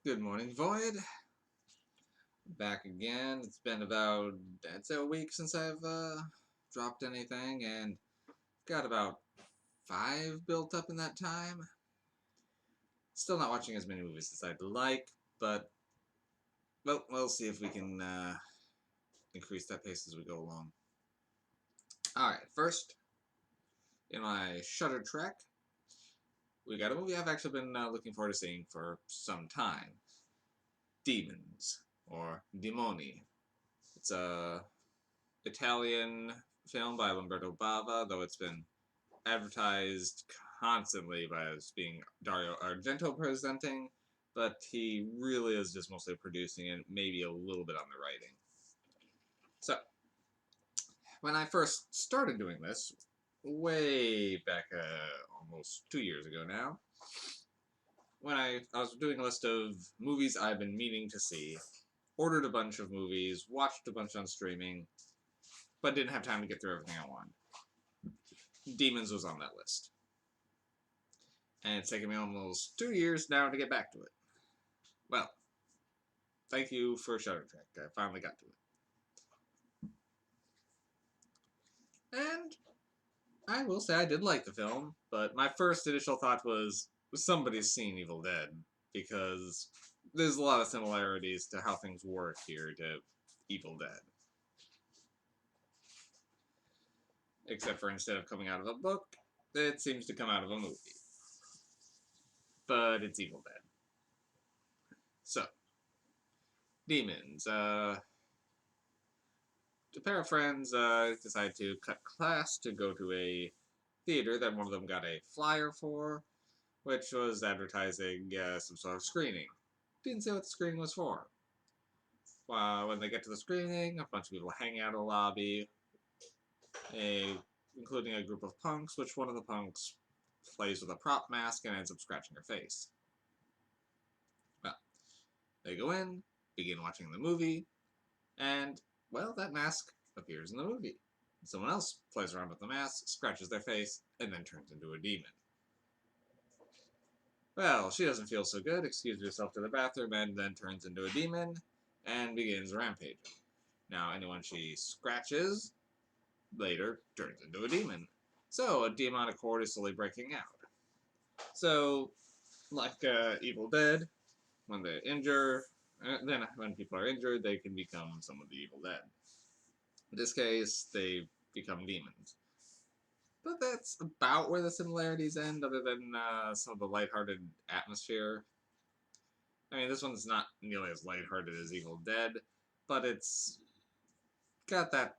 Good morning, Void. Back again. It's been about, I'd say, a week since I've dropped anything, and got about 5 built up in that time. Still not watching as many movies as I'd like, but well, we'll see if we can increase that pace as we go along. Alright, first, in my Shudder Trek, we got a movie I've actually been looking forward to seeing for some time. Demons, or Demoni. It's a Italian film by Lamberto Bava, though it's been advertised constantly by as being Dario Argento presenting, but he really is just mostly producing and maybe a little bit on the writing. So, when I first started doing this, way back almost 2 years ago now, when I was doing a list of movies I've been meaning to see, ordered a bunch of movies, watched a bunch on streaming, but didn't have time to get through everything I wanted. Demons was on that list. And it's taken me almost 2 years now to get back to it. Well, thank you for Shudder Trek. I finally got to it. And I will say I did like the film, but my first initial thought was somebody's seen Evil Dead, because there's a lot of similarities to how things work here to Evil Dead. Except for instead of coming out of a book, it seems to come out of a movie. But it's Evil Dead. So, Demons. A pair of friends decided to cut class to go to a theater that one of them got a flyer for, which was advertising some sort of screening. Didn't say what the screening was for. When they get to the screening, a bunch of people hang out in the lobby, including a group of punks, which one of the punks plays with a prop mask and ends up scratching her face. Well, they go in, begin watching the movie, and, well, that mask appears in the movie. Someone else plays around with the mask, scratches their face, and then turns into a demon. Well, she doesn't feel so good, excuses herself to the bathroom, and then turns into a demon, and begins rampaging. Now, anyone she scratches, later turns into a demon. So, a demonic horde is slowly breaking out. So, like Evil Dead, when they injure, then when people are injured, they can become some of the Evil Dead. In this case, they become demons. But that's about where the similarities end, other than some of the lighthearted atmosphere. I mean, this one's not nearly as lighthearted as Evil Dead, but it's got that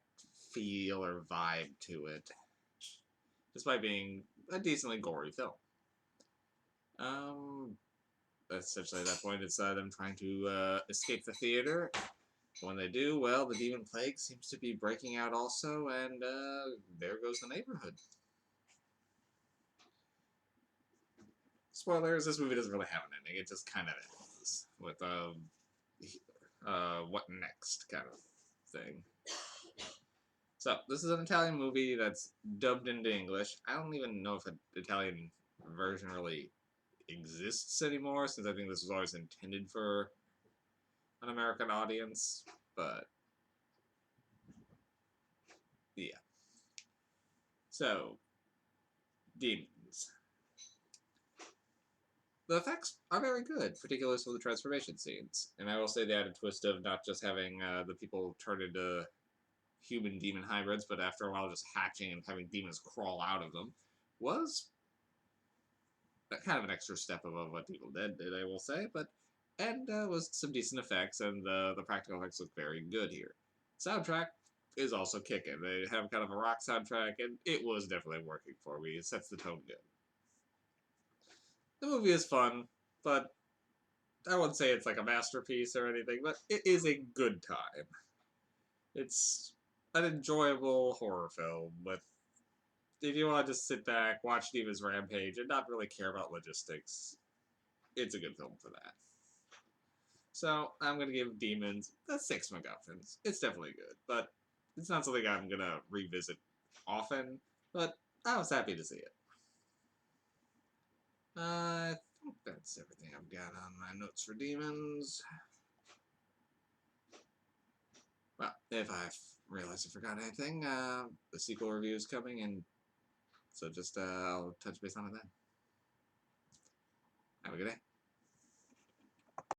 feel or vibe to it, despite being a decently gory film. Essentially at that point, it's them trying to escape the theater. When they do, well, the demon plague seems to be breaking out also, and there goes the neighborhood. Spoilers, this movie doesn't really have an ending. It just kind of ends with what next kind of thing. So, this is an Italian movie that's dubbed into English. I don't even know if an Italian version really exists anymore, since I think this was always intended for an American audience, but yeah. So, Demons. The effects are very good, particularly for the transformation scenes. And I will say the added twist of not just having the people turn into human-demon hybrids, but after a while just hatching and having demons crawl out of them, was kind of an extra step above what Evil Dead did, I will say, and was some decent effects, and the practical effects look very good here. Soundtrack is also kicking. They have kind of a rock soundtrack, and it was definitely working for me. It sets the tone good. The movie is fun, but I wouldn't say it's like a masterpiece or anything, but it is a good time. It's an enjoyable horror film with, if you want to just sit back, watch Demons Rampage, and not really care about logistics, it's a good film for that. So, I'm going to give Demons the 6 MacGuffins. It's definitely good, but it's not something I'm going to revisit often, but I was happy to see it. I That's everything I've got on my notes for demons. Well, if I realize I forgot anything, the sequel review is coming, and so just I'll touch base on it then. Have a good day.